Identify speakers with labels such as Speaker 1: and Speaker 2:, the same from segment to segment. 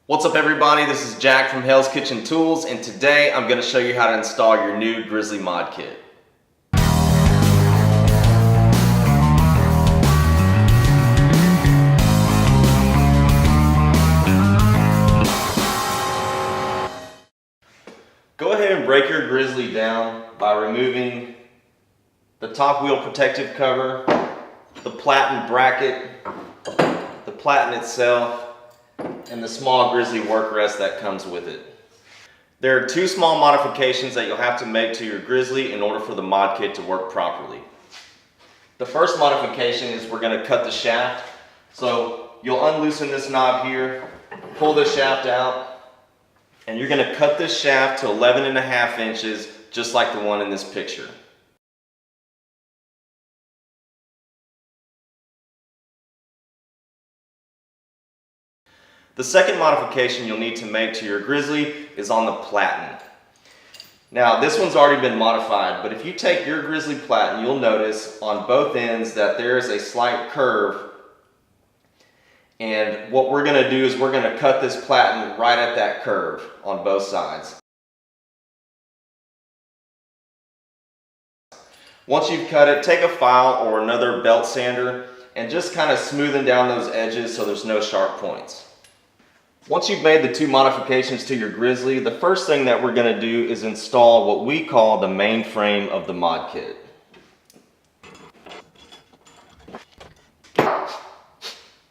Speaker 1: What's up everybody, this is Jack from Hell's Kitchen Tools, and today I'm going to show you how to install your new Grizzly mod kit. Go ahead and break your Grizzly down by removing the top wheel protective cover, the platen bracket, the platen itself, and the small Grizzly work rest that comes with it. There are two small modifications that you'll have to make to your Grizzly in order for the mod kit to work properly. The first modification is we're going to cut the shaft. So you'll unloosen this knob here, pull the shaft out, and you're going to cut this shaft to 11.5 inches, just like the one in this picture. The second modification you'll need to make to your Grizzly is on the platen. Now this one's already been modified, but if you take your Grizzly platen, you'll notice on both ends that there is a slight curve. And what we're going to do is we're going to cut this platen right at that curve on both sides. Once you've cut it, take a file or another belt sander and just kind of smoothen down those edges so there's no sharp points. Once you've made the two modifications to your Grizzly, the first thing that we're going to do is install what we call the main frame of the mod kit.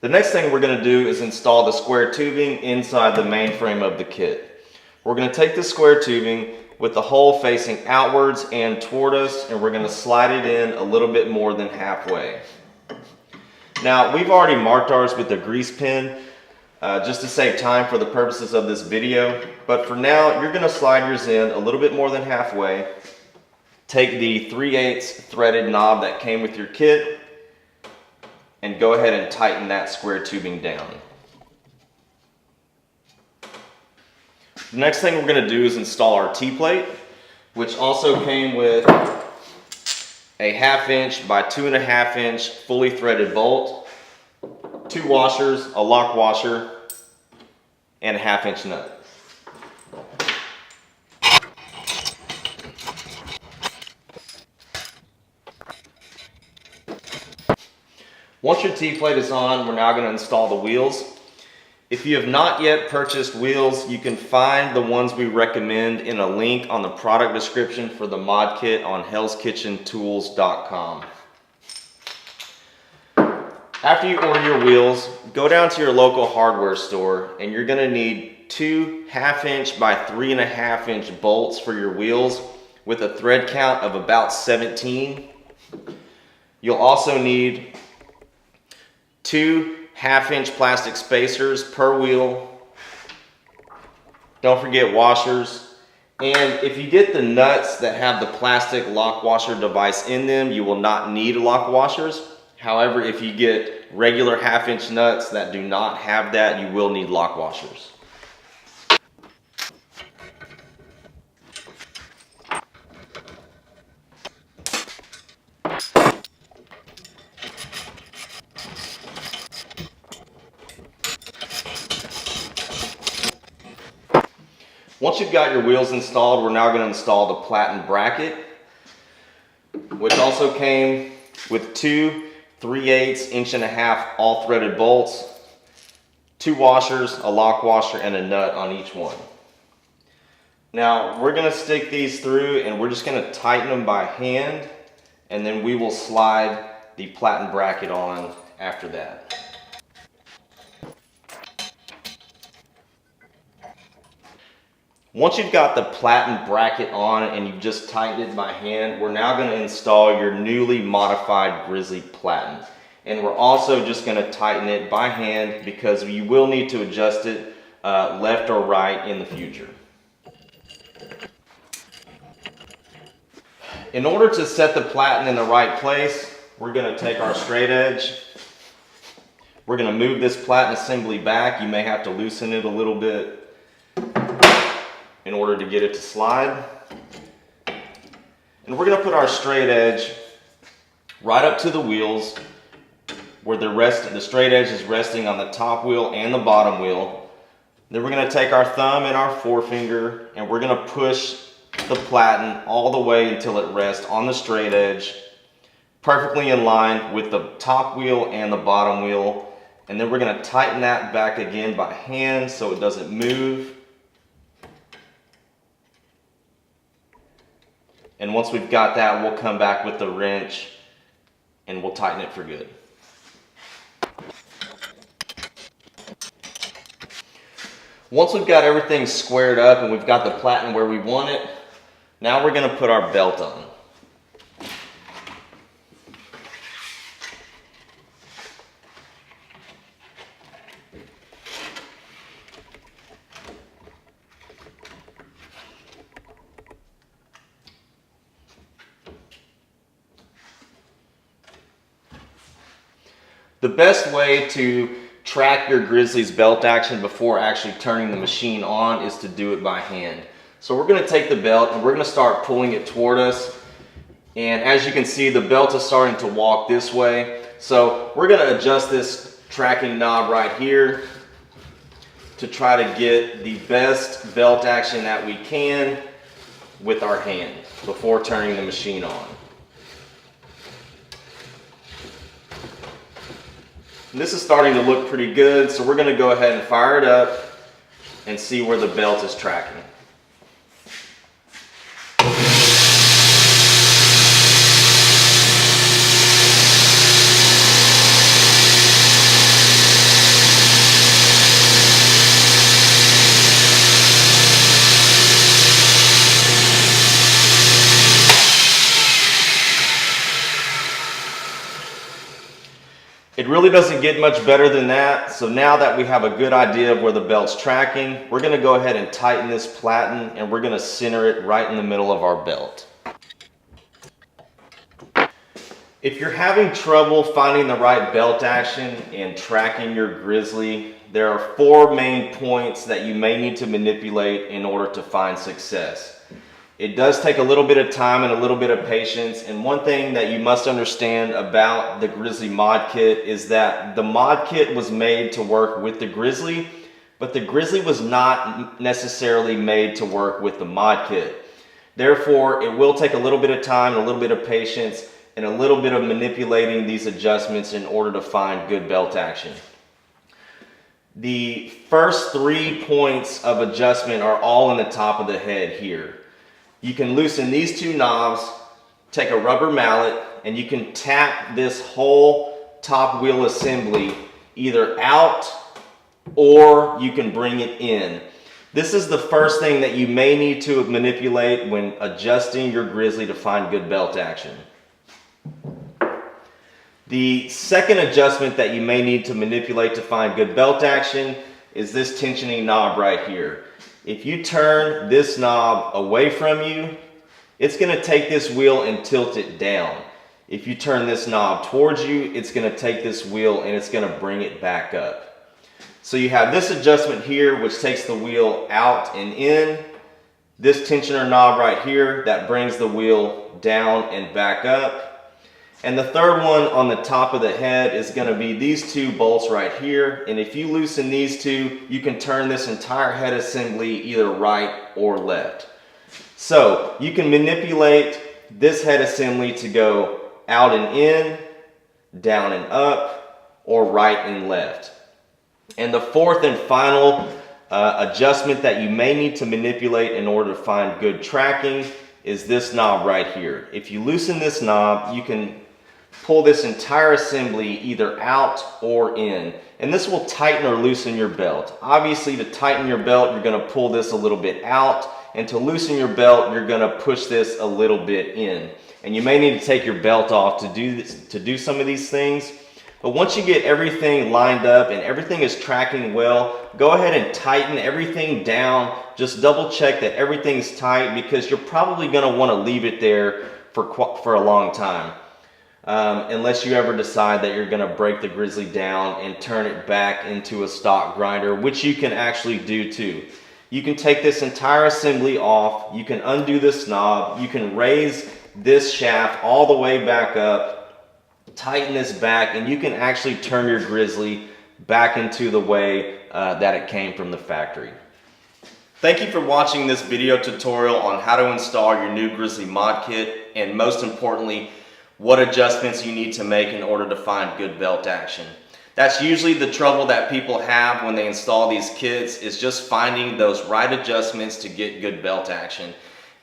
Speaker 1: The next thing we're going to do is install the square tubing inside the main frame of the kit. We're going to take the square tubing with the hole facing outwards and toward us, and we're going to slide it in a little bit more than halfway. Now we've already marked ours with a grease pen, just to save time for the purposes of this video. But for now, you're going to slide yours in a little bit more than halfway. Take the 3/8 threaded knob that came with your kit and go ahead and tighten that square tubing down. The next thing we're going to do is install our T-plate, which also came with a 1/2 inch by 2.5 inch fully threaded bolt, 2 washers, a lock washer, and a 1/2 inch nut. Once your T-plate is on, we're now going to install the wheels. If you have not yet purchased wheels, you can find the ones we recommend in a link on the product description for the mod kit on hellskitchentools.com. After you order your wheels, go down to your local hardware store and you're going to need 2 1/2 inch by 3.5 inch bolts for your wheels with a thread count of about 17. You'll also need 2 1/2 inch plastic spacers per wheel. Don't forget washers. And if you get the nuts that have the plastic lock washer device in them, you will not need lock washers. However, if you get regular 1/2 inch nuts that do not have that, you will need lock washers. Once you've got your wheels installed, we're now going to install the platen bracket, which also came with 2 3/8 1.5 inch all threaded bolts, 2 washers, a lock washer, and a nut on each one. Now we're going to stick these through and we're just going to tighten them by hand, and then we will slide the platen bracket on after that. Once you've got the platen bracket on and you've just tightened it by hand, we're now going to install your newly modified Grizzly platen. And we're also just going to tighten it by hand because you will need to adjust it left or right in the future. In order to set the platen in the right place, we're going to take our straight edge. We're going to move this platen assembly back. You may have to loosen it a little bit in order to get it to slide. And we're going to put our straight edge right up to the wheels where the straight edge is resting on the top wheel and the bottom wheel. Then we're going to take our thumb and our forefinger and we're going to push the platen all the way until it rests on the straight edge, perfectly in line with the top wheel and the bottom wheel. And then we're going to tighten that back again by hand so it doesn't move. And once we've got that, we'll come back with the wrench and we'll tighten it for good. Once we've got everything squared up and we've got the platen where we want it, now we're going to put our belt on. The best way to track your Grizzly's belt action before actually turning the machine on is to do it by hand. So we're going to take the belt and we're going to start pulling it toward us. And as you can see, the belt is starting to walk this way. So we're going to adjust this tracking knob right here to try to get the best belt action that we can with our hand before turning the machine on. This is starting to look pretty good, so we're going to go ahead and fire it up and see where the belt is tracking. It really doesn't get much better than that. So now that we have a good idea of where the belt's tracking, we're going to go ahead and tighten this platen and we're going to center it right in the middle of our belt. If you're having trouble finding the right belt action and tracking your Grizzly, there are 4 main points that you may need to manipulate in order to find success. It does take a little bit of time and a little bit of patience, and one thing that you must understand about the Grizzly mod kit is that the mod kit was made to work with the Grizzly, but the Grizzly was not necessarily made to work with the mod kit. Therefore, it will take a little bit of time, and a little bit of patience, and a little bit of manipulating these adjustments in order to find good belt action. The first 3 points of adjustment are all in the top of the head here. You can loosen these 2 knobs, take a rubber mallet, and you can tap this whole top wheel assembly either out or you can bring it in. This is the first thing that you may need to manipulate when adjusting your Grizzly to find good belt action. The second adjustment that you may need to manipulate to find good belt action is this tensioning knob right here. If you turn this knob away from you, it's going to take this wheel and tilt it down. If you turn this knob towards you, it's going to take this wheel and it's going to bring it back up. So you have this adjustment here, which takes the wheel out and in. This tensioner knob right here, that brings the wheel down and back up. And the third one on the top of the head is going to be these 2 bolts right here. And if you loosen these 2, you can turn this entire head assembly either right or left. So you can manipulate this head assembly to go out and in, down and up, or right and left. And the fourth and final adjustment that you may need to manipulate in order to find good tracking is this knob right here. If you loosen this knob, you can pull this entire assembly either out or in, and this will tighten or loosen your belt. Obviously, to tighten your belt, you're going to pull this a little bit out, and to loosen your belt, you're going to push this a little bit in. And you may need to take your belt off to do some of these things. But once you get everything lined up and everything is tracking well, go ahead and tighten everything down. Just double check that everything's tight, because you're probably going to want to leave it there for a long time. Unless you ever decide that you're going to break the Grizzly down and turn it back into a stock grinder, which you can actually do too. You can take this entire assembly off, you can undo this knob, you can raise this shaft all the way back up, tighten this back, and you can actually turn your Grizzly back into the way that it came from the factory. Thank you for watching this video tutorial on how to install your new Grizzly mod kit, and most importantly, what adjustments you need to make in order to find good belt action. That's usually the trouble that people have when they install these kits, is just finding those right adjustments to get good belt action.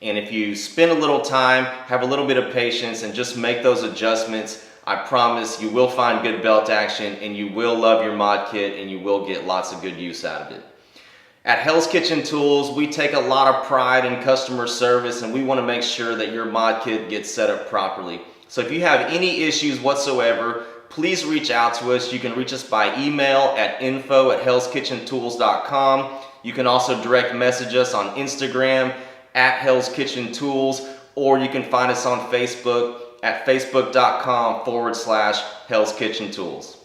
Speaker 1: And if you spend a little time, have a little bit of patience, and just make those adjustments, I promise you will find good belt action, and you will love your mod kit, and you will get lots of good use out of it. At Hell's Kitchen Tools, we take a lot of pride in customer service, and we want to make sure that your mod kit gets set up properly. So if you have any issues whatsoever, please reach out to us. You can reach us by email at info@hellskitchentools.com. You can also direct message us on Instagram at Hell's Kitchen Tools, or you can find us on Facebook at facebook.com/Hell's Kitchen Tools.